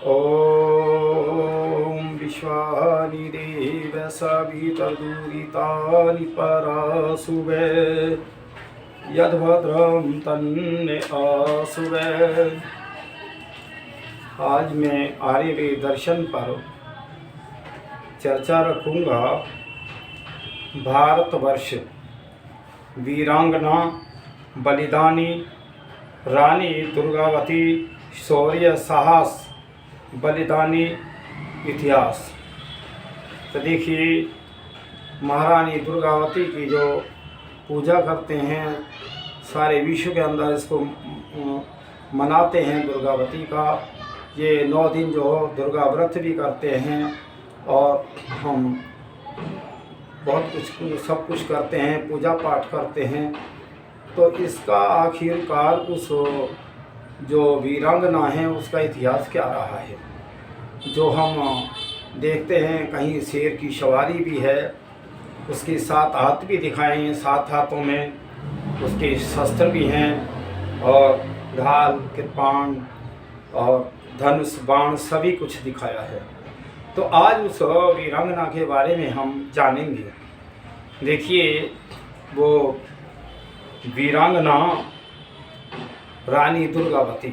ॐ विश्वानि देव सवितदुरितानि परासुवे यद्भद्रं तन्मे आसुवे। आज मैं आर्यवेद दर्शन पर चर्चा रखूँगा। भारतवर्ष वीरांगना बलिदानी रानी दुर्गावती शौर्य साहस बलिदानी इतिहास। तो देखिए, महारानी दुर्गावती की जो पूजा करते हैं, सारे विश्व के अंदर इसको मनाते हैं दुर्गावती का। ये 9 दिन जो दुर्गा व्रत भी करते हैं और हम बहुत कुछ सब कुछ करते हैं, पूजा पाठ करते हैं। तो इसका आखिरकार उस जो वीरांगना है उसका इतिहास क्या रहा है, जो हम देखते हैं। कहीं शेर की सवारी भी है, उसके 7 हाथ भी दिखाए हैं, 7 हाथों में उसके शस्त्र भी हैं और ढाल कृपाण और धनुष बाण सभी कुछ दिखाया है। तो आज उस वीरांगना के बारे में हम जानेंगे। देखिए, वो वीरांगना रानी दुर्गावती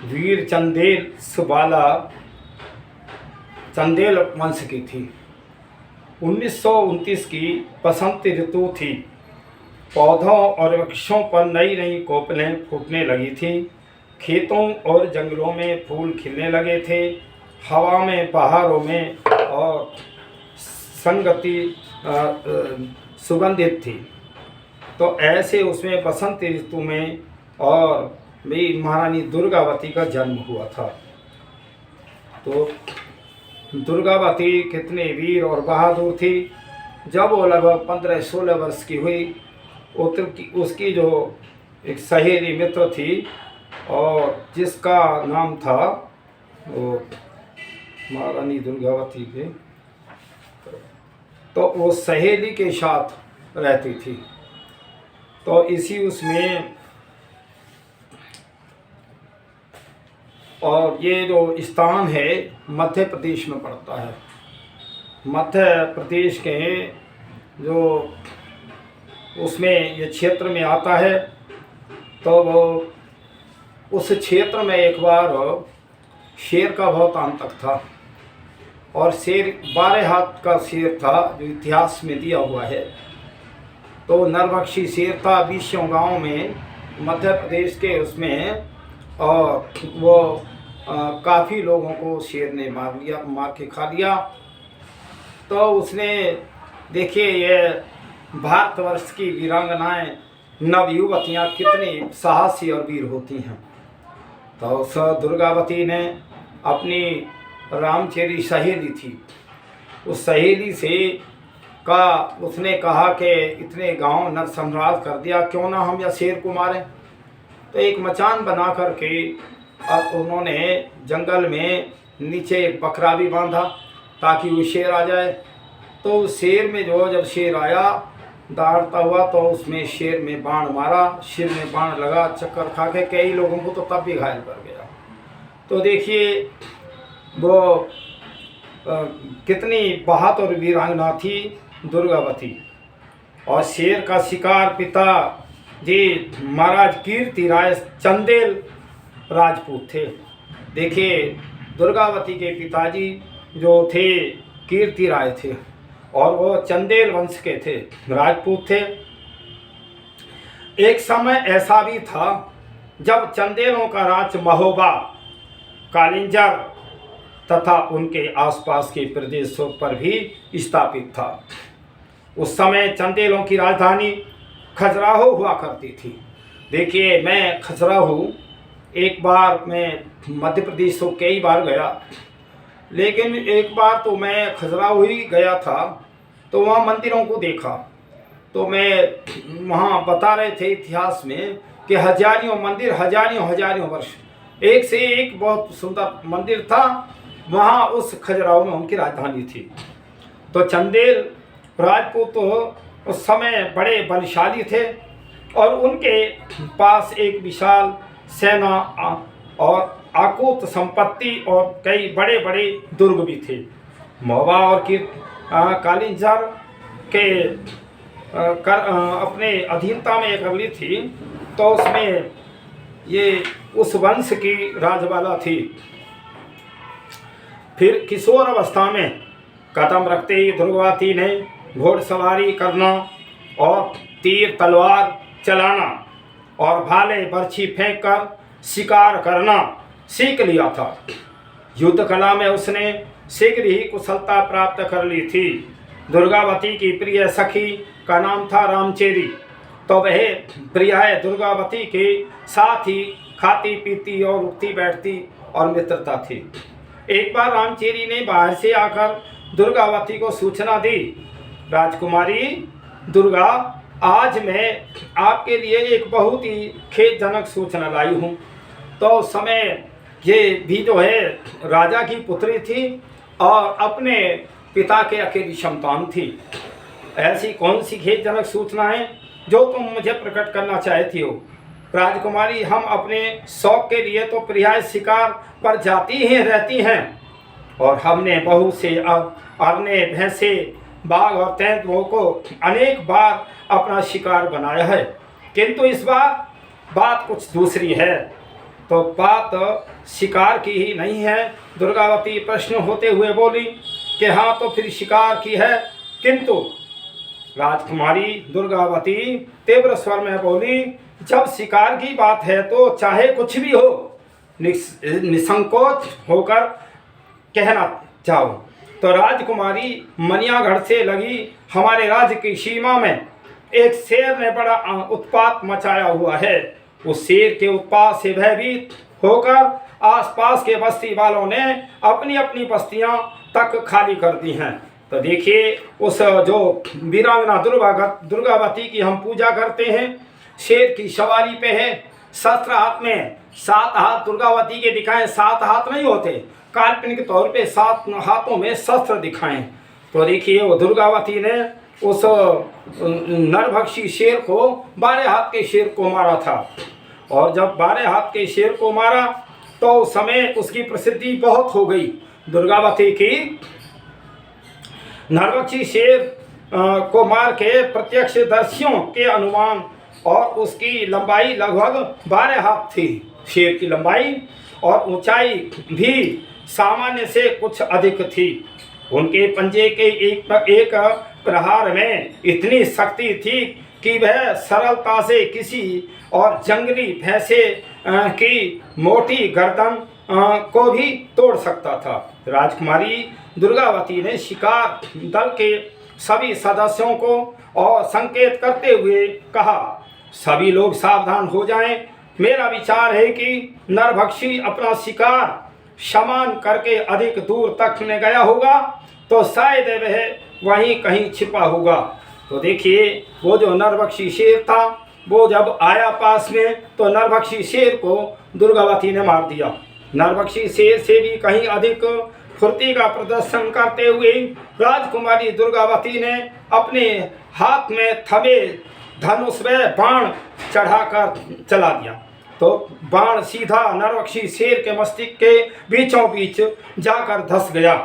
वीर चंदेल सुबाला चंदेल वंश की थी। 1929 की बसंत ऋतु थी। पौधों और वृक्षों पर नई नई कोपलें फूटने लगी थी। खेतों और जंगलों में फूल खिलने लगे थे। हवा में बहारों में और संगति सुगंधित थी। तो ऐसे उसमें बसंत ऋतु में और भी महारानी दुर्गावती का जन्म हुआ था। तो दुर्गावती कितने वीर और बहादुर थी। जब वो लगभग 15-16 वर्ष की हुई, उसकी जो एक सहेली मित्र थी और जिसका नाम था वो महारानी दुर्गावती के, तो वो सहेली के साथ रहती थी। तो इसी उसमें और ये जो स्थान है मध्य प्रदेश में पड़ता है। मध्य प्रदेश के जो उसमें ये क्षेत्र में आता है। तो वो उस क्षेत्र में एक बार शेर का बहुत आतंक था और शेर 12 हाथ का शेर था, जो इतिहास में दिया हुआ है। तो नरभक्षी शेर था 20 गाँव में मध्य प्रदेश के उसमें, और वो काफ़ी लोगों को शेर ने मार के खा लिया। तो उसने देखिए, ये भारतवर्ष की वीरांगनाएं नवयुवतियाँ कितनी साहसी और वीर होती हैं। तो उस दुर्गावती ने अपनी रामचेरी सहेली थी, उस सहेली से उसने कहा कि इतने गांव नरसंहार कर दिया, क्यों ना हम या शेर को मारें। तो एक मचान बना करके अब उन्होंने जंगल में नीचे एक बकरा भी बांधा ताकि वो शेर आ जाए। तो उस शेर में जब शेर आया दौड़ता हुआ, तो उसमें शेर में बाण मारा, सिर में बाण लगा, चक्कर खा के कई लोगों को तो तब भी घायल कर गया। तो देखिए, वो कितनी बहादुर वीरांगना थी दुर्गावती। और शेर का शिकार पिता जी महाराज कीर्ति राय चंदेल राजपूत थे। देखिए, दुर्गावती के पिताजी जो थे कीर्ति राय थे और वो चंदेल वंश के थे, राजपूत थे। एक समय ऐसा भी था जब चंदेलों का राज महोबा, कालिंजर तथा उनके आसपास के प्रदेशों पर भी स्थापित था। उस समय चंदेलों की राजधानी खजुराहो हुआ करती थी। देखिए, मैं खजुराहो एक बार मैं मध्य प्रदेश को कई बार गया, लेकिन एक बार तो मैं खजुराहो ही गया था। तो वहाँ मंदिरों को देखा। तो मैं वहाँ बता रहे थे इतिहास में कि हजारियों मंदिर, हजारियों वर्ष, एक से एक बहुत सुंदर मंदिर था। वहाँ उस खजुराहो में उनकी राजधानी थी। तो चंदेल राजपूत तो उस समय बड़े बलशाली थे और उनके पास एक विशाल सेना और अकूत संपत्ति और कई बड़े बड़े दुर्ग भी थे। महोबा और कालिंजर के अपने अधीनता में कर ली थी, तो उसमें ये उस वंश की राजबाला थी। फिर किशोर अवस्था में कदम रखते ही दुर्गावती ने घोड़सवारी करना और तीर तलवार चलाना और भाले बर्छी फेंक कर शिकार करना सीख लिया था। युद्ध कला में उसने शीघ्र ही कुशलता प्राप्त कर ली थी। दुर्गावती की प्रिय सखी का नाम था रामचेरी, तो वह प्रिया दुर्गावती के साथ ही खाती पीती और उठती बैठती और मित्रता थी। एक बार रामचेरी ने बाहर से आकर दुर्गावती को सूचना दी, राजकुमारी दुर्गा, आज मैं आपके लिए एक बहुत ही खेदजनक सूचना लाई हूँ। तो उस समय ये भी जो है राजा की पुत्री थी और अपने पिता के अकेली संतान थी। ऐसी कौन सी खेदजनक सूचना है जो तुम मुझे प्रकट करना चाहती हो? राजकुमारी, हम अपने शौक के लिए तो प्रिया शिकार पर जाती ही रहती हैं और हमने बहुत से अरने, भैंसे, बाघ और तेंदुओं को अनेक बार अपना शिकार बनाया है, किंतु इस बार बात कुछ दूसरी है। तो बात शिकार की ही नहीं है। दुर्गावती प्रश्न होते हुए बोली कि हाँ, तो फिर शिकार की है, किंतु राजकुमारी दुर्गावती तीव्र स्वर में बोली, जब शिकार की बात है तो चाहे कुछ भी हो, निसंकोच होकर कहना चाहो। तो राजकुमारी, मनियागढ़ से लगी हमारे राज्य की सीमा में एक शेर ने बड़ा उत्पात मचाया हुआ है। उस शेर के उत्पात से भयभीत होकर आसपास के बस्ती वालों ने अपनी अपनी बस्तियां तक खाली कर दी हैं। तो देखिए, उस जो वीरांगना दुर्गावती की हम पूजा करते हैं, शेर की सवारी पे है, शस्त्र हाथ में, 7 हाथ दुर्गावती के दिखाएं। 7 हाथ नहीं होते, काल्पनिक तौर पे 7 हाथों में शस्त्र दिखाएं। तो देखिए, वो दुर्गावती ने उस नरभक्षी शेर को, 12 हाथ के शेर को मारा था। और जब 12 हाथ के शेर को मारा तो उस समय उसकी प्रसिद्धि बहुत हो गई। दुर्गावती की नरभक्षी शेर को मार के प्रत्यक्षदर्शियों के अनुमान और उसकी लंबाई लगभग 12 हाथ थी, शेर की लंबाई, और ऊंचाई भी सामान्य से कुछ अधिक थी। उनके पंजे के एक प्रहार में इतनी शक्ति थी कि वह सरलता से किसी और जंगली भैंसे की मोटी गर्दन को भी तोड़ सकता था। राजकुमारी दुर्गावती ने शिकार दल के सभी सदस्यों को और संकेत करते हुए कहा, सभी लोग सावधान हो जाएं। मेरा विचार है कि नरभक्षी अपना शिकार शमान करके अधिक दूर तक न गया होगा, तो शायद वह वहीं कहीं छिपा होगा। तो देखिए, वो जो नरभक्षी शेर था, वो जब आया पास में तो नरभक्षी शेर को दुर्गावती ने मार दिया। नरभक्षी शेर से भी कहीं अधिक फुर्ती का प्रदर्शन करते हुए राजकुमारी दुर्गावती ने अपने हाथ में थमे धनुष में बाण चढ़ाकर चला दिया। तो बाण सीधा नरभक्षी शेर के मस्तिष्क के बीचों बीच जाकर धंस गया।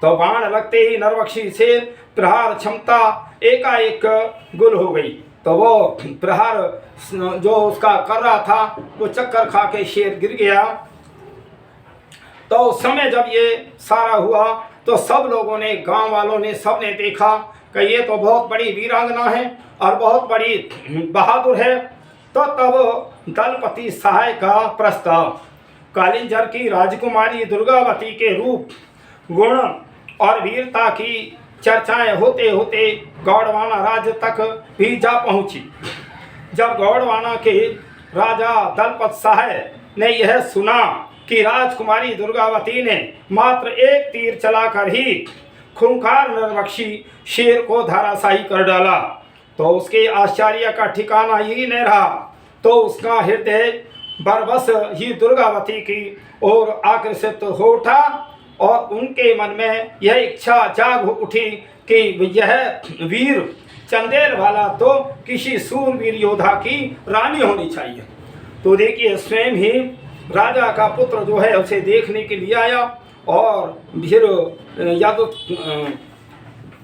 तो बाण लगते ही नरभक्षी शेर प्रहार क्षमता एकाएक गुल हो गई। तो वो प्रहार जो उसका कर रहा था, वो चक्कर खा के शेर गिर गया। तो उस समय जब ये सारा हुआ तो सब लोगों ने, गांव वालों ने, सब ने देखा कि ये तो बहुत बड़ी वीरांगना है और बहुत बड़ी बहादुर है। तो तब दलपति सहाय का प्रस्ताव, कालिंजर की राजकुमारी दुर्गावती के रूप, गुण और वीरता की चर्चाएं होते होते गौड़वाना राज्य तक भी जा पहुंची। जब गौड़वाना के राजा दलपत सहाय ने यह सुना कि राजकुमारी दुर्गावती ने मात्र एक तीर चलाकर ही खूंखार नरभक्षी शेर को धराशायी कर डाला, तो उसके आश्चर्य का ठिकाना ही नहीं रहा। तो उसका हृदय बरबस ही दुर्गावती की ओर आकर्षित हो उठा और उनके मन में यह इच्छा जाग उठी कि यह वीर चंदेल वाला तो किसी सूरवीर योद्धा की रानी होनी चाहिए। तो देखिए, स्वयं ही राजा का पुत्र जो है उसे देखने के लिए आया। और फिर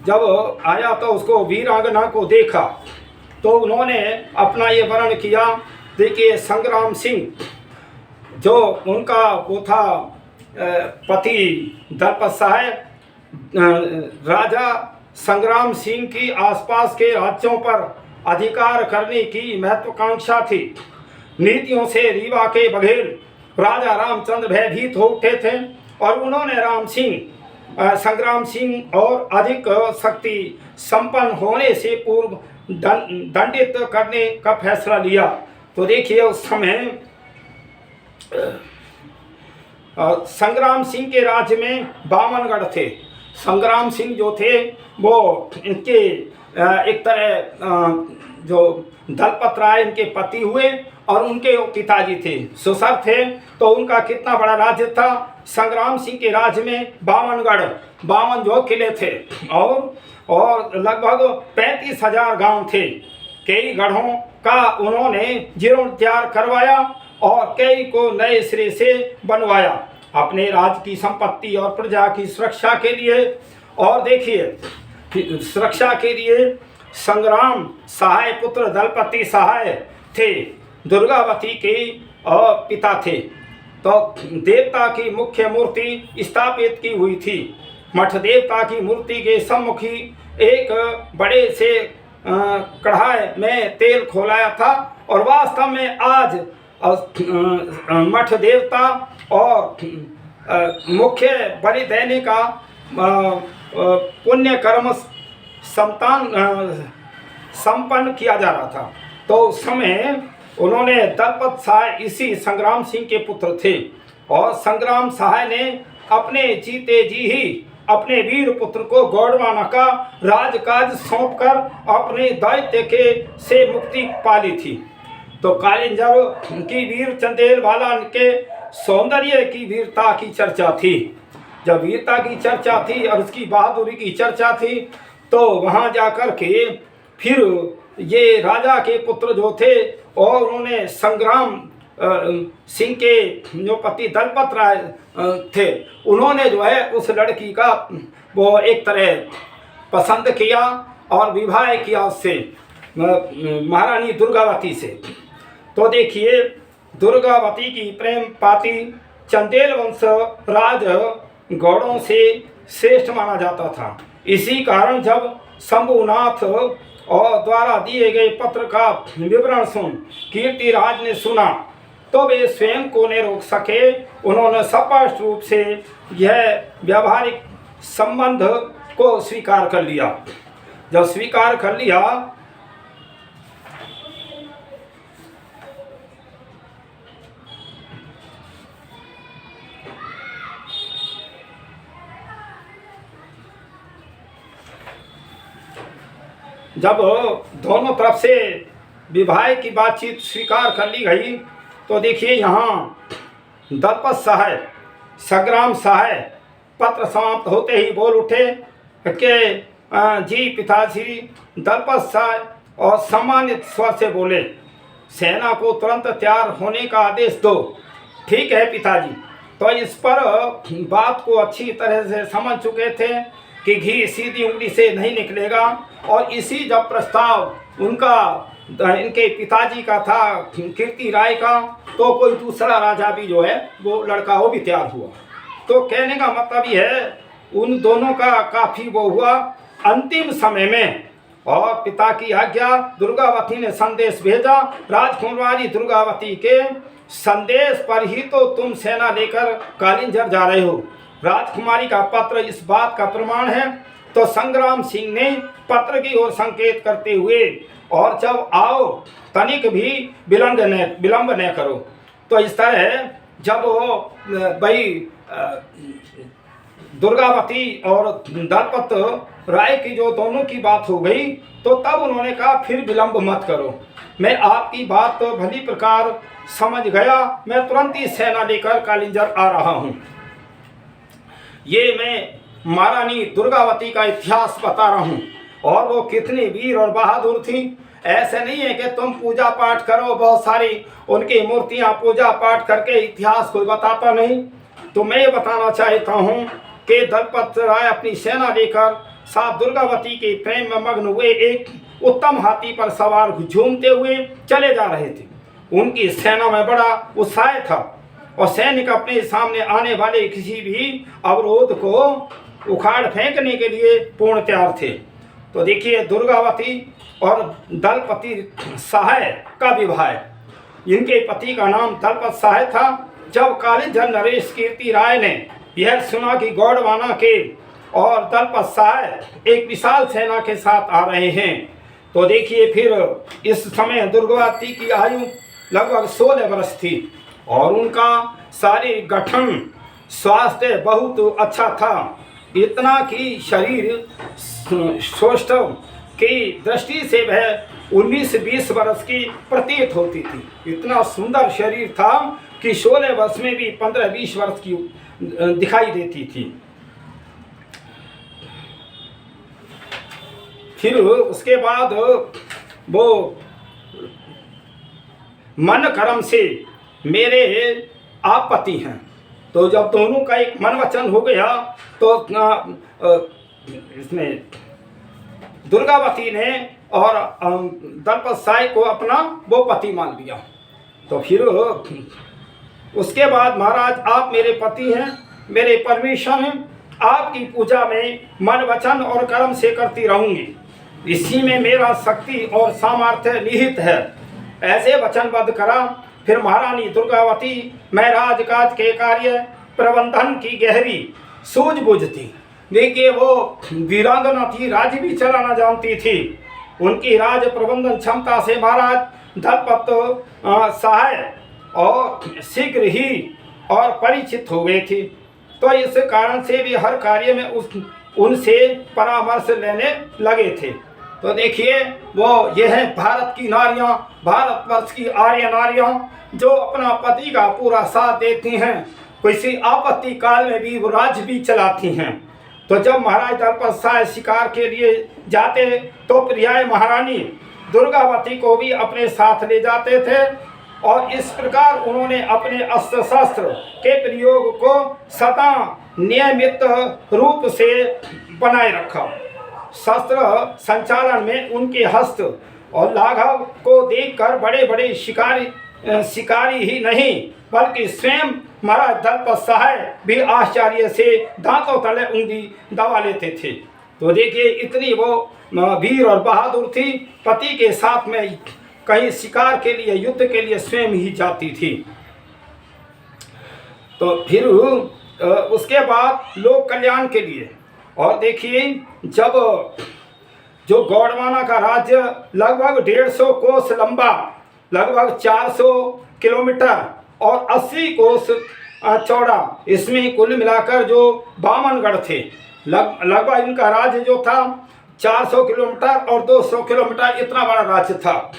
जब आया तो उसको वीरांगना को देखा तो उन्होंने अपना ये वर्णन किया। देखिए, संग्राम सिंह जो उनका वो था पति दलपत सहाय, राजा संग्राम सिंह की आसपास के राज्यों पर अधिकार करने की महत्वाकांक्षा थी। नीतियों से रीवा के बघेल राजा रामचंद्र भयभीत हो उठे थे और उन्होंने संग्राम सिंह और अधिक शक्ति संपन्न होने से पूर्व दंडित करने का फैसला लिया। तो देखिए, उस समय संग्राम सिंह के राज्य में 52 गढ़ थे। संग्राम सिंह जो थे वो इनके एक तरह जो दलपत राय इनके पति हुए और उनके पिताजी थे, सुसर थे। तो उनका कितना बड़ा राज्य था। संग्राम सिंह के राज्य में 52 गढ़, 52 जो किले थे और लगभग 35,000 गांव थे। कई गढ़ों का उन्होंने जीर्णोद्धार करवाया और कई को नए सिरे से बनवाया अपने राज्य की संपत्ति और प्रजा की सुरक्षा के लिए। और देखिए, सुरक्षा के लिए संग्राम सहाय पुत्र दलपति सहाय थे, दुर्गावती के पिता थे। तो देवता की मुख्य मूर्ति स्थापित की हुई थी। मठ देवता की मूर्ति के सम्मुखी एक बड़े से कढ़ाई में तेल खोलाया था और वास्तव में आज मठ देवता और मुख्य बलि देने का पुण्य कर्म संपन्न किया जा रहा था। तो उस समय उन्होंने दलपत सहाय इसी संग्राम सिंह के पुत्र थे और संग्राम सहाय ने अपने जीते जी ही अपने वीर पुत्र को गौड़वाना का राजकाज सौंपकर अपने दायित्व के से मुक्ति पाली थी। तो कालिंजर की वीर चंदेल वाला के सौंदर्य की वीरता की चर्चा थी। जब वीरता की चर्चा थी और उसकी बहादुरी की चर्चा थी तो वहाँ जाकर के फिर ये राजा के पुत्र जो थे और उन्होंने संग्राम सिंह के जो पति दलपत राय थे, उन्होंने जो है उस लड़की का वो एक तरह पसंद किया और विवाह किया उससे, महारानी दुर्गावती से। तो देखिए, दुर्गावती की प्रेम पाती चंदेल वंश राज गौड़ों से श्रेष्ठ माना जाता था। इसी कारण जब शंभुनाथ और द्वारा दिए गए पत्र का विवरण सुन कीर्तिराज ने सुना तो वे स्वयं को नहीं रोक सके। उन्होंने स्पष्ट रूप से यह व्यावहारिक संबंध को स्वीकार कर लिया। जब स्वीकार कर लिया जब दोनों तरफ से विवाह की बातचीत स्वीकार कर ली गई तो देखिए, यहाँ दलपत सहाय संग्राम सहाय पत्र समाप्त होते ही बोल उठे कि जी पिताजी। दलपत सहाय और सम्मानित स्वर से बोले, सेना को तुरंत तैयार होने का आदेश दो। ठीक है पिताजी। तो इस पर बात को अच्छी तरह से समझ चुके थे कि घी सीधी उंगली से नहीं निकलेगा। और इसी जब प्रस्ताव उनका इनके पिताजी का था कीर्ति राय का, तो कोई दूसरा राजा भी जो है वो लड़का वो भी तैयार हुआ। तो कहने का मतलब ये है, उन दोनों का काफ़ी वो हुआ। अंतिम समय में और पिता की आज्ञा दुर्गावती ने संदेश भेजा। राजकुमारी दुर्गावती के संदेश पर ही तो तुम सेना लेकर कालिंजर जा रहे हो। राजकुमारी का पत्र इस बात का प्रमाण है। तो संग्राम सिंह ने पत्र की ओर संकेत करते हुए, और जब आओ तनिक भी विलंब न करो। तो इस तरह जब भाई दुर्गावती और दलपत राय की जो दोनों की बात हो गई तो तब उन्होंने कहा फिर विलंब मत करो। मैं आपकी बात तो भली प्रकार समझ गया। मैं तुरंत ही सेना लेकर कालिंजर आ रहा हूँ। ये मैं महारानी दुर्गावती का इतिहास बता रहा हूँ और वो कितनी वीर और बहादुर थी। ऐसे नहीं है कि तुम पूजा पाठ करो, बहुत सारी उनकी मूर्तियां पूजा पाठ करके इतिहास कोई बताता नहीं। तो मैं ये बताना चाहता हूँ कि दलपत राय अपनी सेना लेकर साथ दुर्गावती के प्रेम में मग्न हुए एक उत्तम हाथी पर सवार झूमते हुए चले जा रहे थे। उनकी सेना में बड़ा उत्साह था और सैनिक अपने सामने आने वाले किसी भी अवरोध को उखाड़ फेंकने के लिए पूर्ण तैयार थे। तो देखिए, दुर्गावती और दलपति सहाय का विवाह, इनके पति का नाम दलपत सहाय था। जब कालीजन नरेश कीर्ति राय ने यह सुना कि गोंडवाना के और दलपत सहाय एक विशाल सेना के साथ आ रहे हैं, तो देखिए फिर इस समय दुर्गावती की आयु लगभग 16 वर्ष थी और उनका शारीरिक गठन स्वास्थ्य बहुत अच्छा था। इतना कि शरीर सौष्ठव की दृष्टि से वह 19-20 वर्ष की प्रतीत होती थी। इतना सुंदर शरीर था कि 16 वर्ष में भी 15-20 वर्ष की दिखाई देती थी। फिर उसके बाद वो मन कर्म से मेरे आप पति हैं। तो जब दोनों का एक मन वचन हो गया तो इसमें दुर्गावती ने और दलपत सहाय को अपना वो पति मान लिया। तो फिर उसके बाद महाराज, आप मेरे पति हैं, मेरे परमेश्वर हैं, आपकी पूजा में मन वचन और कर्म से करती रहूंगी। इसी में मेरा शक्ति और सामर्थ्य निहित है, ऐसे वचनबद्ध करा। फिर महारानी दुर्गावती मैं राजकाज के कार्य प्रबंधन की गहरी सूझबूझ थी। देखिए, वो वीरांगना थी, राज्य भी चलाना जानती थी। उनकी राज प्रबंधन क्षमता से महाराज दलपत सहाय और शीघ्र ही और परिचित हो गए थे। तो इस कारण से भी हर कार्य में उनसे परामर्श लेने लगे थे। तो देखिए, वो ये है भारत की नारियां, भारतवर्ष की आर्य नारियां, जो अपना पति का पूरा साथ देती हैं, किसी आपत्ति काल में भी वो राज्य भी चलाती हैं। तो जब महाराज दलपत सहाय शिकार के लिए जाते तो प्रियाय महारानी दुर्गावती को भी अपने साथ ले जाते थे और इस प्रकार उन्होंने अपने अस्त्र शस्त्र के प्रयोग को सदा नियमित रूप से बनाए रखा। शस्त्र संचालन में उनके हस्त और लाघव को देखकर बड़े बड़े शिकारी ही नहीं बल्कि स्वयं महाराज दलपत सहाय भी आश्चर्य से दांतों तले उंगली दबा लेते थे। तो देखिए, इतनी वो वीर और बहादुर थी, पति के साथ में कहीं शिकार के लिए, युद्ध के लिए स्वयं ही जाती थी। तो फिर उसके बाद लोक कल्याण के लिए, और देखिए, जब जो गोंडवाना का राज्य लगभग 150 कोस लंबा, लगभग 400 किलोमीटर और 80 कोस चौड़ा, इसमें कुल मिलाकर जो 52 गढ़ थे, लगभग इनका राज्य जो था 400 किलोमीटर और 200 किलोमीटर, इतना बड़ा राज्य था।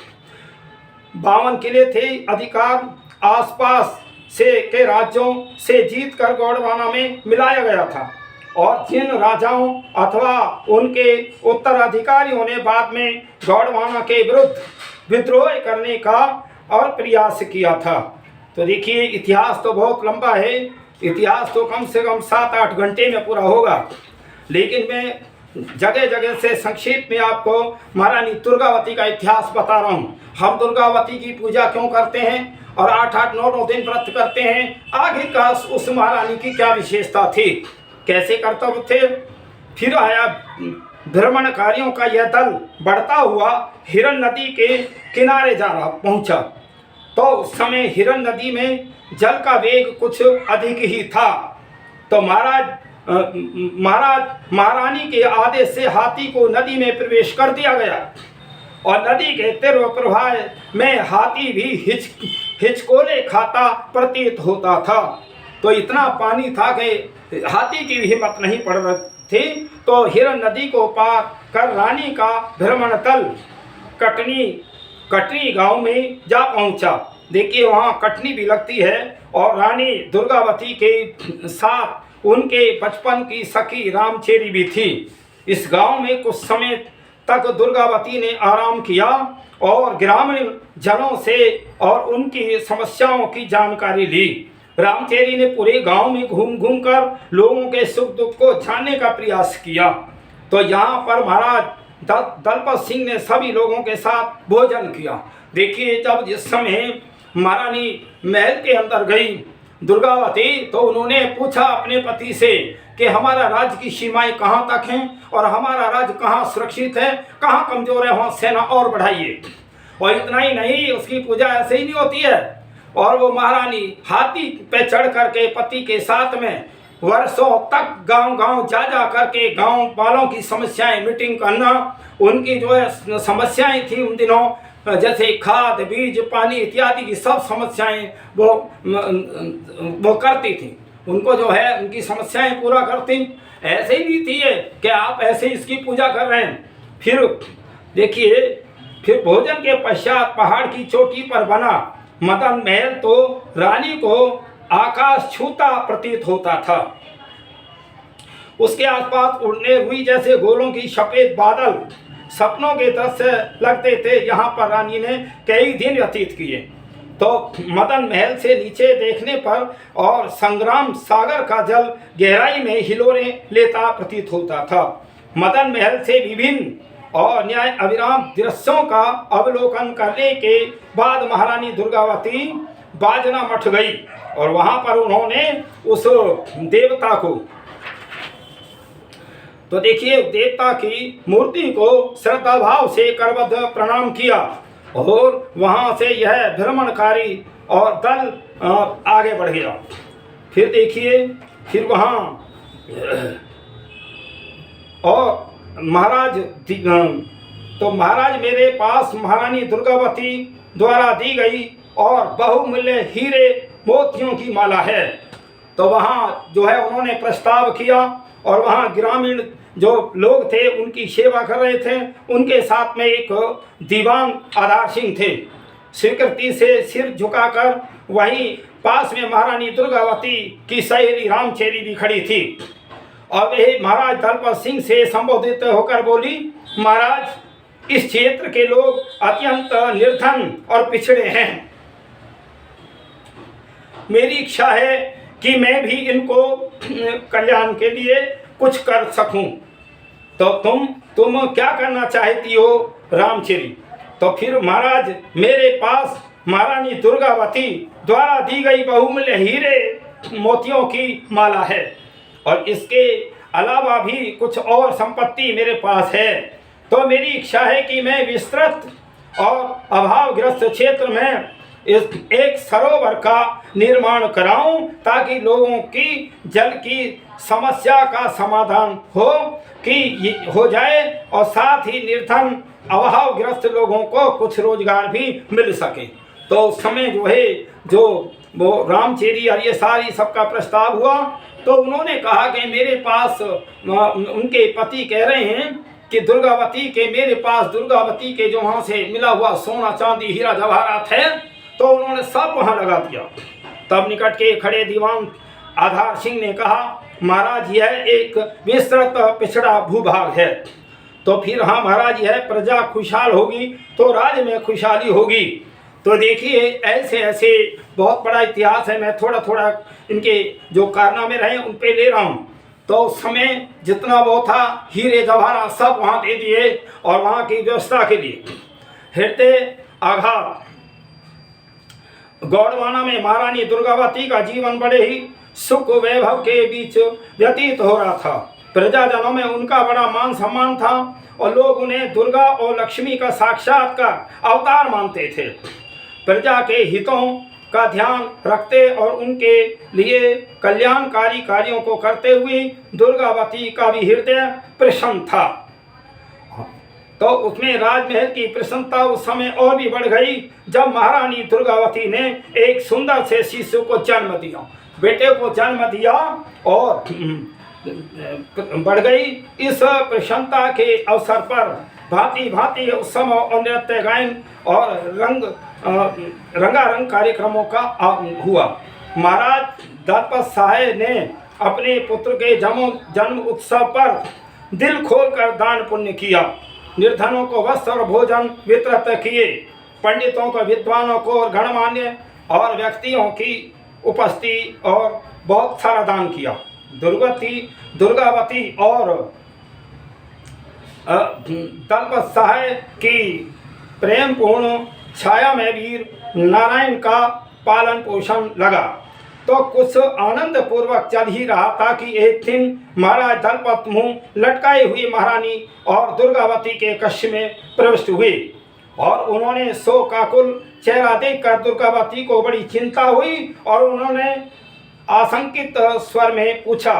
52 किले थे। अधिकार आसपास से के राज्यों से जीतकर गोंडवाना में मिलाया गया था और जिन राजाओं अथवा उनके उत्तराधिकारियों ने बाद में गोंडवाना के विरुद्ध विद्रोह करने का और प्रयास किया था। तो देखिए, इतिहास तो बहुत लंबा है, इतिहास तो कम से कम 7-8 घंटे में पूरा होगा, लेकिन मैं जगह जगह से संक्षेप में आपको महारानी दुर्गावती का इतिहास बता रहा हूँ। हम दुर्गावती की पूजा क्यों करते हैं और 8-8, 9-9 दिन व्रत करते हैं, आखिरकार उस महारानी की क्या विशेषता थी, कैसे कर्तव्य थे। फिर आया भ्रमणकारियों का यह दल बढ़ता हुआ हिरन नदी के किनारे जा रहा पहुंचा। तो उस समय हिरन नदी में जल का वेग कुछ अधिक ही था। तो महारानी के आदेश से हाथी को नदी में प्रवेश कर दिया गया और नदी के तीव्र प्रवाह में हाथी भी हिचकोले खाता प्रतीत होता था। तो इतना पानी था कि हाथी की भी हिम्मत नहीं पड़ रही थी। तो हिरन नदी को पार कर रानी का भ्रमण दल कटनी गांव में जा पहुंचा। देखिए, वहाँ कटनी भी लगती है और रानी दुर्गावती के साथ उनके बचपन की सखी रामचेरी भी थी। इस गांव में कुछ समय तक दुर्गावती ने आराम किया और ग्रामीण जनों से और उनकी समस्याओं की जानकारी ली। रामचेरी ने पूरे गांव में घूम घूम कर लोगों के सुख दुख को जानने का प्रयास किया। तो यहाँ पर महाराज दलपत सिंह ने सभी लोगों के साथ भोजन किया। देखिए, जब जिस समय महारानी महल के अंदर गई दुर्गावती, तो उन्होंने पूछा अपने पति से कि हमारा राज्य की सीमाएं कहाँ तक हैं और हमारा राज्य कहाँ सुरक्षित है, कहाँ कमजोर है, वहाँ सेना और बढ़ाइए। और इतना ही नहीं, उसकी पूजा ऐसे ही नहीं होती है। और वो महारानी हाथी पे चढ़ करके पति के साथ में वर्षों तक गांव गांव जा करके गांव वालों की समस्याएं मीटिंग करना, उनकी जो है समस्याएं थी उन दिनों, जैसे खाद बीज पानी इत्यादि की सब समस्याएं वो करती थी। उनको जो है उनकी समस्याएं पूरा करती। ऐसे ही नहीं थी ये कि आप ऐसे इसकी पूजा कर रहे हैं। फिर देखिए, फिर भोजन के पश्चात पहाड़ की चोटी पर बना मदन महल तो रानी को आकाश छूता प्रतीत होता था। उसके आसपास उड़ने हुई जैसे गोलों की सफेद बादल सपनों के दृश्य लगते थे। यहाँ पर रानी ने कई दिन व्यतीत किए। तो मदन महल से नीचे देखने पर और संग्राम सागर का जल गहराई में हिलोरे लेता प्रतीत होता था। मदन महल से विभिन्न और न्याय अविराम दृश्यों का अवलोकन करने के बाद महारानी दुर्गावती बाजना मठ गई और वहां पर उन्होंने उस देवता को, तो देखिए, देवता की मूर्ति को श्रद्धा भाव से करबद्ध प्रणाम किया और वहां से यह भ्रमणकारी और दल आगे बढ़ गया। फिर देखिए, फिर वहां और महाराज, तो महाराज मेरे पास महारानी दुर्गावती द्वारा दी गई और बहुमूल्य हीरे मोतियों की माला है। तो वहाँ जो है उन्होंने प्रस्ताव किया और वहाँ ग्रामीण जो लोग थे उनकी सेवा कर रहे थे। उनके साथ में एक दीवान आधार सिंह थे। स्वीकृति से सिर झुकाकर वहीं पास में महारानी दुर्गावती की सहेली रामचेरी भी खड़ी थी और वही महाराज दलपत सिंह से संबोधित होकर बोली, महाराज, इस क्षेत्र के लोग अत्यंत निर्धन और पिछड़े हैं। मेरी इच्छा है कि मैं भी इनको कल्याण के लिए कुछ कर सकूं। तो तुम क्या करना चाहती हो रामचेरी? तो फिर महाराज, मेरे पास महारानी दुर्गावती द्वारा दी गई बहुमूल्य हीरे मोतियों की माला है और इसके अलावा भी कुछ और संपत्ति मेरे पास है। तो मेरी इच्छा है कि मैं विस्तृत और अभावग्रस्त क्षेत्र में एक सरोवर का निर्माण कराऊं ताकि लोगों की जल की समस्या का समाधान हो जाए और साथ ही निर्धन अभावग्रस्त लोगों को कुछ रोजगार भी मिल सके। तो उस समय जो है जो वो रामचेरी और ये सारी सबका प्रस्ताव हुआ। तो उन्होंने कहा कि मेरे पास, उनके पति कह रहे हैं कि दुर्गावती के, मेरे पास दुर्गावती के जो वहाँ से मिला हुआ सोना चांदी हीरा जवाहरात है। तो उन्होंने सब वहाँ लगा दिया। तब निकट के खड़े दीवान आधार सिंह ने कहा, महाराज, यह एक विस्तृत पिछड़ा भूभाग है। तो फिर हाँ महाराज, यह प्रजा खुशहाल होगी तो राज्य में खुशहाली होगी। तो देखिए, ऐसे ऐसे बहुत बड़ा इतिहास है। मैं थोड़ा थोड़ा इनके जो कारनामे रहे उन पे ले रहा हूँ। तो उस समय जितना वो था हीरे जवाहरात सब वहाँ दे दिए और वहाँ की व्यवस्था के लिए हृदय आघात। गौड़वाना में महारानी दुर्गावती का जीवन बड़े ही सुख वैभव के बीच व्यतीत हो रहा था। प्रजाजनों में उनका बड़ा मान सम्मान था और लोग उन्हें दुर्गा और लक्ष्मी का साक्षात्कार अवतार मानते थे। प्रजा के हितों का ध्यान रखते और उनके लिए कल्याणकारी कार्यों को करते हुए दुर्गावती का भी हृदय प्रसन्न था। तो उसमें राजमहल की प्रसन्नता उस समय और भी बढ़ गई जब महारानी दुर्गावती ने एक सुंदर से शिशु को जन्म दिया, बेटे को जन्म दिया और बढ़ गई। इस प्रसन्नता के अवसर पर भांति भांति उत्सव और नृत्य गायन और रंगारंग कार्यक्रमों का हुआ। महाराज दलपत साहेब ने अपने पुत्र के जन्म उत्सव पर दिल खोलकर दान पुण्य किया निर्धनों को वस्त्र और भोजन वितरित किए। पंडितों को, विद्वानों को और गणमान्य और व्यक्तियों की उपस्थिति और बहुत सारा दान किया। दुर्गावती और दलपत की प्रेमपूर्ण छाया में वीर नारायण का पालन पोषण लगा। तो कुछ आनंद पूर्वक चल ही रहा था कि एक दिन महाराज दलपत मुंह लटकाए हुई महारानी और दुर्गावती के कक्ष में प्रविष्ट हुए और उन्होंने शोकाकुल चेहरा देखकर दुर्गावती को बड़ी चिंता हुई और उन्होंने आशंकित स्वर में पूछा,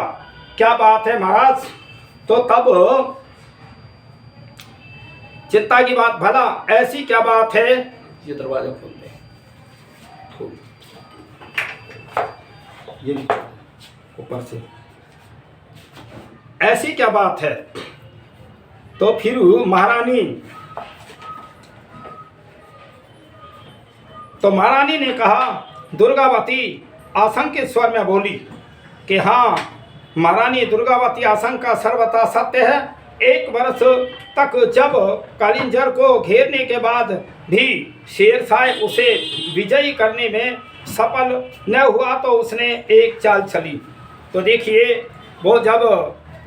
क्या बात है महाराज? तो तब चिंता की बात, भला ऐसी क्या बात है? ये दरवाजा खोल दे, ये ऊपर से, ऐसी क्या बात है? तो फिर महारानी ने कहा, दुर्गावती आशंकित स्वर में बोली कि हाँ महारानी दुर्गावती, आशंका सर्वथा सत्य है। 1 वर्ष तक जब कालिंजर को घेरने के बाद भी शेरशाह उसे विजयी करने में सफल न हुआ तो उसने एक चाल चली। तो देखिए, वो जब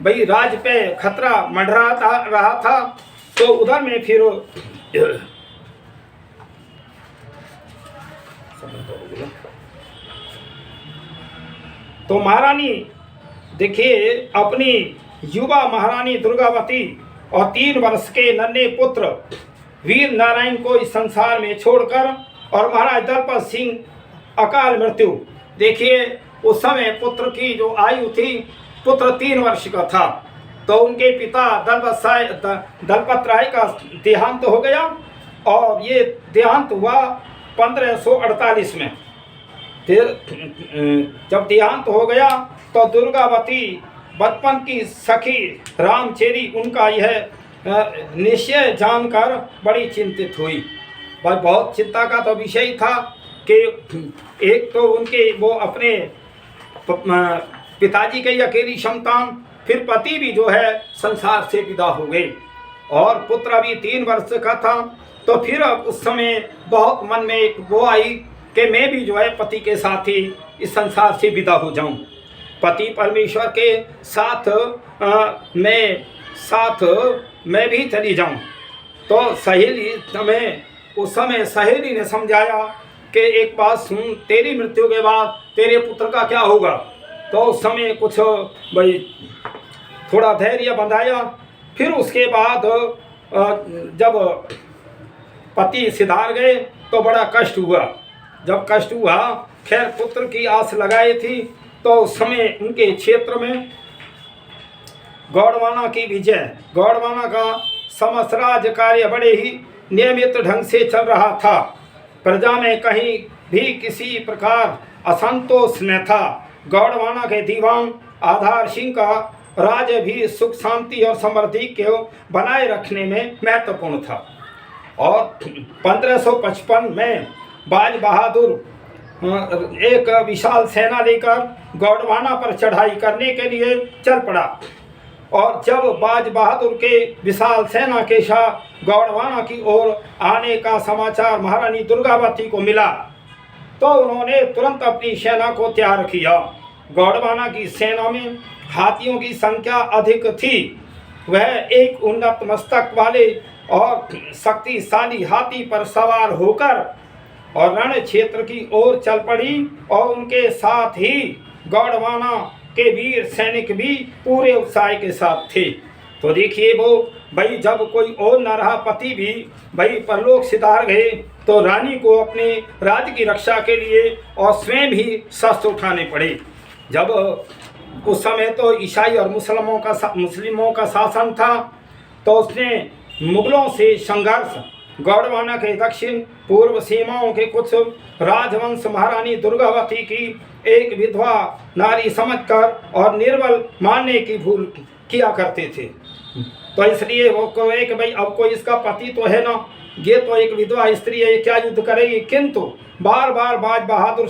भाई राज पे खतरा मंडरा रहा था तो उधर में फिर तो महारानी देखिए, अपनी युवा महारानी दुर्गावती और 3 वर्ष के नन्हे पुत्र वीर नारायण को इस संसार में छोड़कर और महाराज दलपत सिंह अकाल मृत्यु। देखिए, उस समय पुत्र की जो आयु थी, पुत्र 3 वर्ष का था, तो उनके पिता दलपत राय का देहांत हो गया और ये देहांत हुआ 1548 में। फिर जब देहांत हो गया तो दुर्गावती बचपन की सखी रामचेरी उनका यह निश्चय जानकर बड़ी चिंतित हुई। पर बहुत चिंता का तो विषय था कि एक तो उनके वो अपने पिताजी के अकेली संतान, फिर पति भी जो है संसार से विदा हो गए और पुत्र भी 3 वर्ष का था। तो फिर अब उस समय बहुत मन में एक वो आई कि मैं भी जो है पति के साथ ही इस संसार से विदा हो जाऊं, पति परमेश्वर के साथ मैं भी चली जाऊं। तो सहेली उस समय सहेली ने समझाया कि एक बात सुन, तेरी मृत्यु के बाद तेरे पुत्र का क्या होगा? तो उस समय कुछ भाई थोड़ा धैर्य बंधाया। फिर उसके बाद जब पति सिधार गए तो बड़ा कष्ट हुआ। जब कष्ट हुआ, खैर पुत्र की आस लगाई थी, तो उस समय उनके क्षेत्र में गौड़वाना की विजय, गौड़वाना का समस्त राज्य कार्य बड़े ही नियमित ढंग से चल रहा था। प्रजा में कहीं भी किसी प्रकार असंतोष न था। गौड़वाना के दीवान आधार सिंह का राज्य भी सुख शांति और समृद्धि को बनाए रखने में महत्वपूर्ण था। और 1555 में बाज बहादुर एक विशाल सेना लेकर गौड़वाना पर चढ़ाई करने के लिए चल पड़ा। और जब बाज बहादुर के विशाल सेना के साथ गौड़वाना की ओर आने का समाचार महारानी दुर्गावती को मिला तो उन्होंने तुरंत अपनी सेना को तैयार किया। गौड़वाना की सेना में हाथियों की संख्या अधिक थी। वह एक उन्नत मस्तक वाले और शक्तिशाली हाथी पर सवार होकर और रण क्षेत्र की ओर चल पड़ी और उनके साथ ही गौड़वाना के वीर सैनिक भी पूरे उत्साह के साथ थे। तो देखिए, वो भाई जब कोई और न रहा, पति भी भाई परलोक सिधार गए, तो रानी को अपने राज्य की रक्षा के लिए और स्वयं ही शस्त्र उठाने पड़े। जब उस समय तो ईसाई और मुस्लिमों का शासन था, तो उसने मुगलों से संघर्ष, गौड़वाना के दक्षिण पूर्व सीमाओं के कुछ राजवंश महारानी दुर्गावती की एक विधवा नारी समझकर और निर्बल मानने की भूल किया करते थे। तो इसलिए वो कहे कि भाई अब कोई इसका पति तो है ना, ये तो एक विधवा स्त्री है, क्या युद्ध करेगी। किंतु बार बार बाज बहादुर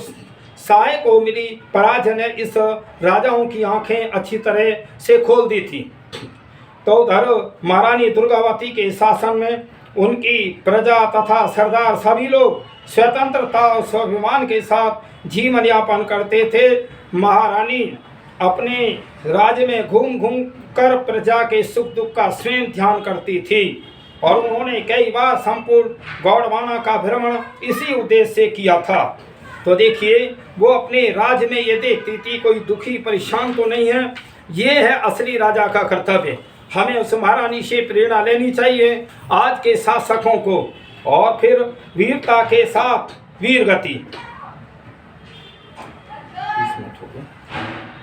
शाह को मिली पराजय ने इस राजाओं की आंखें अच्छी तरह से खोल दी थी। तो उधर महारानी दुर्गावती के शासन में उनकी प्रजा तथा सरदार सभी लोग स्वतंत्रता और स्वाभिमान के साथ जीवन यापन करते थे। महारानी अपने राज्य में घूम घूम कर प्रजा के सुख दुख का स्वयं ध्यान करती थी और उन्होंने कई बार संपूर्ण गौड़वाना का भ्रमण इसी उद्देश्य से किया था। तो देखिए, वो अपने राज्य में ये देखती थी कोई दुखी परेशान तो नहीं है। ये है असली राजा का कर्तव्य। हमें उस महारानी से प्रेरणा लेनी चाहिए आज के शासकों को। और फिर वीरता के साथ वीर गति।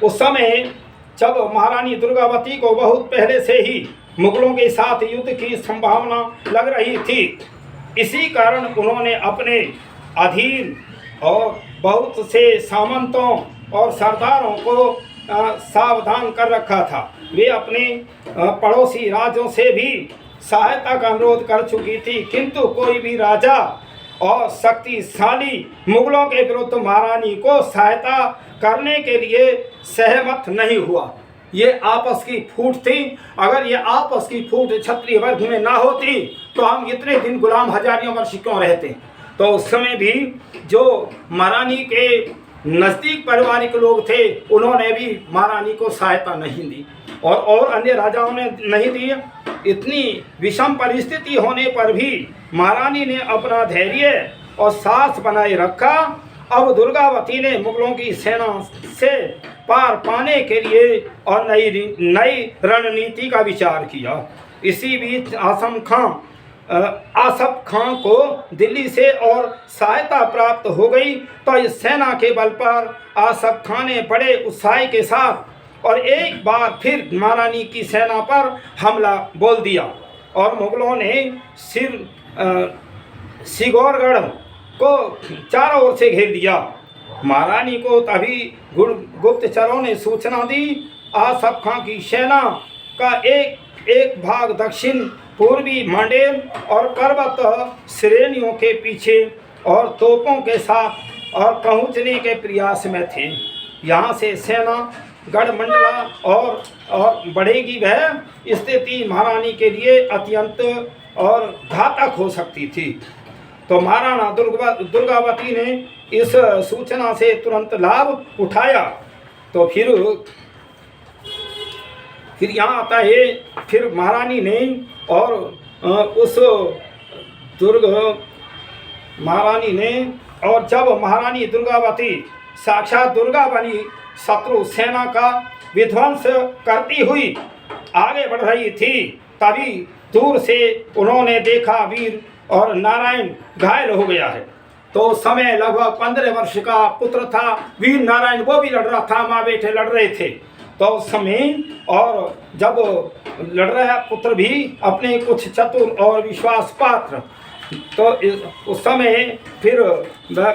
उस समय जब महारानी दुर्गावती को बहुत पहले से ही मुगलों के साथ युद्ध की संभावना लग रही थी, इसी कारण उन्होंने अपने अधीन और बहुत से सामंतों और सरदारों को सावधान कर रखा था। वे अपने पड़ोसी राज्यों से भी सहायता का अनुरोध कर चुकी थी, किंतु कोई भी राजा और शक्तिशाली मुगलों के विरुद्ध महारानी को सहायता करने के लिए सहमत नहीं हुआ। ये आपस की फूट थी। अगर ये आपस की फूट क्षत्रिय वर्ग में ना होती तो हम इतने दिन गुलाम हजारियों वर्ष क्यों रहते। तो उस समय भी जो महारानी के नज़दीक पारिवारिक लोग थे उन्होंने भी महारानी को सहायता नहीं दी और अन्य राजाओं ने नहीं दी। इतनी विषम परिस्थिति होने पर भी महारानी ने अपना धैर्य और साहस बनाए रखा। अब दुर्गावती ने मुगलों की सेना से पार पाने के लिए और नई रणनीति का विचार किया। इसी बीच आसफ खां को दिल्ली से और सहायता प्राप्त हो गई। तो इस सेना के बल पर आसफ खां ने बड़े उत्साह के साथ और एक बार फिर महारानी की सेना पर हमला बोल दिया और मुगलों ने सिगौरगढ़ को चारों ओर से घेर दिया। महारानी को तभी गुप्तचरों ने सूचना दी। आसफ खां की सेना का एक भाग दक्षिण पूर्वी मंडेल और पर्वत श्रेणियों के पीछे और तोपों के साथ और पहुंचने के प्रयास में थे। यहाँ से सेना गढ़मंडला और बढ़ेगी। वह स्थिति महारानी के लिए अत्यंत और घातक हो सकती थी। तो महाराणा दुर्गावती ने इस सूचना से तुरंत लाभ उठाया। तो फिर यहाँ आता है, फिर महारानी ने और जब महारानी दुर्गावती साक्षात दुर्गा बनी शत्रु सेना का विध्वंस करती हुई आगे बढ़ रही थी, तभी दूर से उन्होंने देखा वीर और नारायण घायल हो गया है। तो उस समय लगभग 15 वर्ष का पुत्र था वीर नारायण, वो भी लड़ रहा था, माँ बेटे लड़ रहे थे। तो उस समय और जब लड़ रहा पुत्र भी अपने कुछ चतुर और विश्वास पात्र, तो उस समय फिर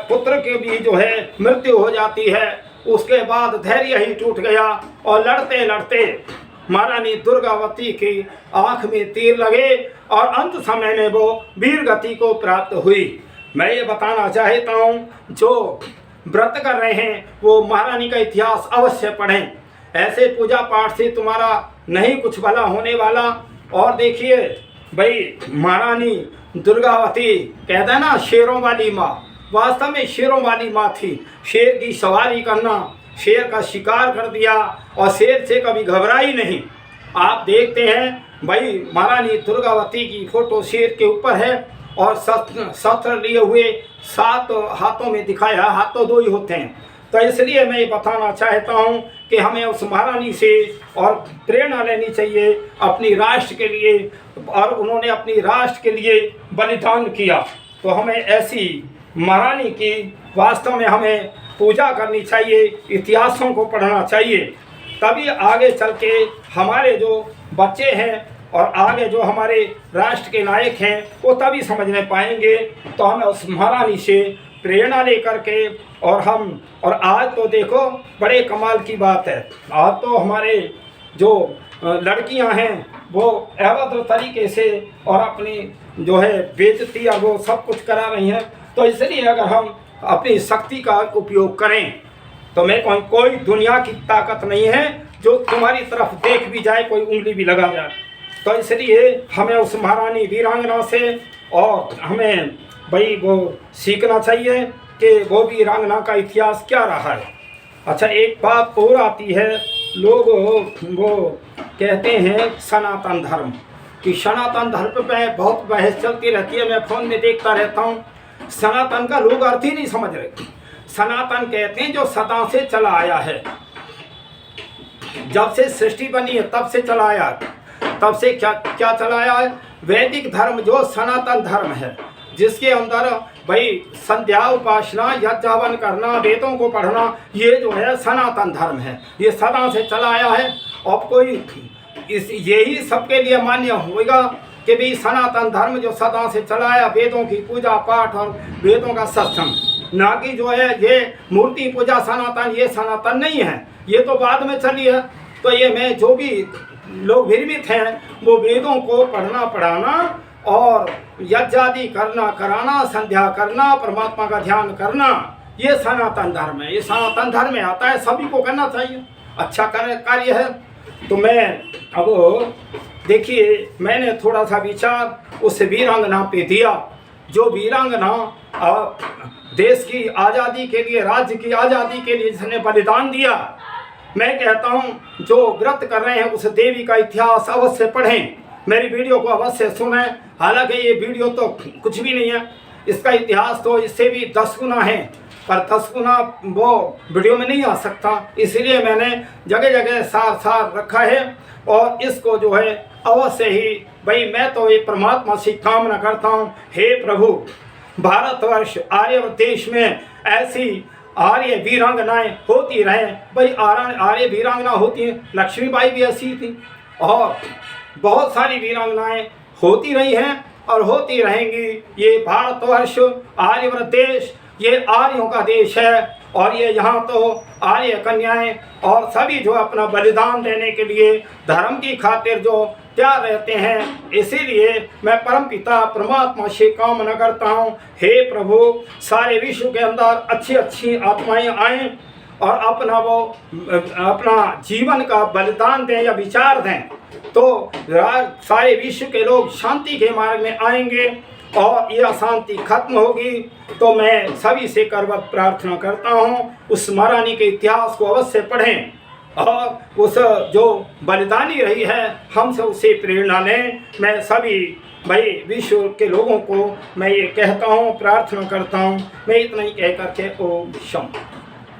पुत्र के भी जो है मृत्यु हो जाती है। उसके बाद धैर्य ही टूट गया और लड़ते लड़ते महारानी दुर्गावती की आंख में तीर लगे और अंत समय में वो वीर गति को प्राप्त हुई। मैं ये बताना चाहता हूँ, जो व्रत कर रहे हैं वो महारानी का इतिहास अवश्य पढ़ें। ऐसे पूजा पाठ से तुम्हारा नहीं कुछ भला होने वाला। और देखिए भाई, महारानी दुर्गावती कहते हैं ना शेरों वाली माँ, वास्तव में शेरों वाली माँ थी। शेर की सवारी करना, शेर का शिकार कर दिया और शेर से कभी घबराई नहीं। आप देखते हैं भाई, महारानी दुर्गावती की फोटो शेर के ऊपर है और शस्त्र लिए हुए 7 हाथों में दिखाया, हाथ तो 2 ही होते हैं। तो इसलिए मैं ये बताना चाहता हूँ कि हमें उस महारानी से और प्रेरणा लेनी चाहिए अपनी राष्ट्र के लिए, और उन्होंने अपनी राष्ट्र के लिए बलिदान किया। तो हमें ऐसी महारानी की वास्तव में हमें पूजा करनी चाहिए, इतिहासों को पढ़ना चाहिए। तभी आगे चल के हमारे जो बच्चे हैं और आगे जो हमारे राष्ट्र के नायक हैं वो तभी समझने पाएंगे। तो हमें उस महारानी से प्रेरणा लेकर के और आज तो देखो बड़े कमाल की बात है, आज तो हमारे जो लड़कियां हैं वो अभद्र तरीके से और अपनी जो है बेइज्जती या वो सब कुछ करा रही हैं। तो इसलिए अगर हम अपनी शक्ति का उपयोग करें तो मैं कोई दुनिया की ताकत नहीं है जो तुम्हारी तरफ देख भी जाए, कोई उंगली भी लगा जाए। तो इसलिए हमें उस महारानी वीरांगना से और हमें भाई वो सीखना चाहिए कि वो वीरांगना का इतिहास क्या रहा है। अच्छा, एक बात और आती है, लोग वो कहते हैं सनातन धर्म, कि सनातन धर्म पे बहुत बहस चलती रहती है, मैं फ़ोन में देखता रहता हूँ। सनातन का लोग अर्थ ही नहीं समझ रहे। सनातन कहते हैं जो सदा से चला आया है, जब से सृष्टि बनी है तब से चला आया। तब से क्या क्या चला आया है? वैदिक धर्म जो सनातन धर्म है, जिसके अंदर भाई संध्या उपासना यज्ञ हवन करना, वेदों को पढ़ना, ये जो है सनातन धर्म है, ये सदा से चला आया है। अब कोई यही सबके लिए मान्य होगा कि भाई सनातन धर्म जो सदा से चला आया, वेदों की पूजा पाठ और वेदों का सत्संग, ना कि जो है ये मूर्ति पूजा सनातन, ये सनातन नहीं है, ये तो बाद में चली है। तो ये मैं जो भी लोग भ्रमित हैं, वो वेदों को पढ़ना पढ़ाना और यज्ञ आदि करना कराना, संध्या करना, परमात्मा का ध्यान करना, ये सनातन धर्म है। ये सनातन धर्म में आता है, सभी को करना चाहिए, अच्छा कार्य है। तो मैं अब देखिए, मैंने थोड़ा सा विचार उस वीरांगना पे दिया, जो वीरांगना देश की आज़ादी के लिए, राज्य की आज़ादी के लिए जिसने बलिदान दिया। मैं कहता हूँ जो व्रत कर रहे हैं उस देवी का इतिहास अवश्य पढ़ें, मेरी वीडियो को अवश्य सुनें। हालांकि ये वीडियो तो कुछ भी नहीं है, इसका इतिहास तो इससे भी 10 गुना है, पर 10 गुना वो वीडियो में नहीं आ सकता, इसलिए मैंने जगह जगह सार सार रखा है। और इसको जो है अवश्य ही भाई, मैं तो ये परमात्मा से कामना करता हूँ, हे प्रभु भारतवर्ष आर्यवर्त देश में ऐसी आर्य वीरांगनाएं होती रहें। भाई आर्य वीरांगना होती हैं, लक्ष्मीबाई भी ऐसी थी, और बहुत सारी वीरांगनाएं होती रही हैं और होती रहेंगी। ये भारतवर्ष आर्यवर्त देश, ये आर्यों का देश है, और ये यहाँ तो आर्य कन्याएं और सभी जो अपना बलिदान देने के लिए धर्म की खातिर जो तैयार रहते हैं। इसीलिए मैं परमपिता परमात्मा से कामना करता हूँ, हे प्रभु सारे विश्व के अंदर अच्छी अच्छी आत्माएं आएँ और अपना जीवन का बलिदान दें या विचार दें, तो सारे विश्व के लोग शांति के मार्ग में आएंगे और ये अशांति खत्म होगी। तो मैं सभी से करवत प्रार्थना करता हूँ, उस महारानी के इतिहास को अवश्य पढ़ें और उस जो बलिदानी रही है हमसे उससे प्रेरणा लें। मैं सभी भाई विश्व के लोगों को मैं ये कहता हूँ, प्रार्थना करता हूँ। मैं इतना ही कह करके ओम शम।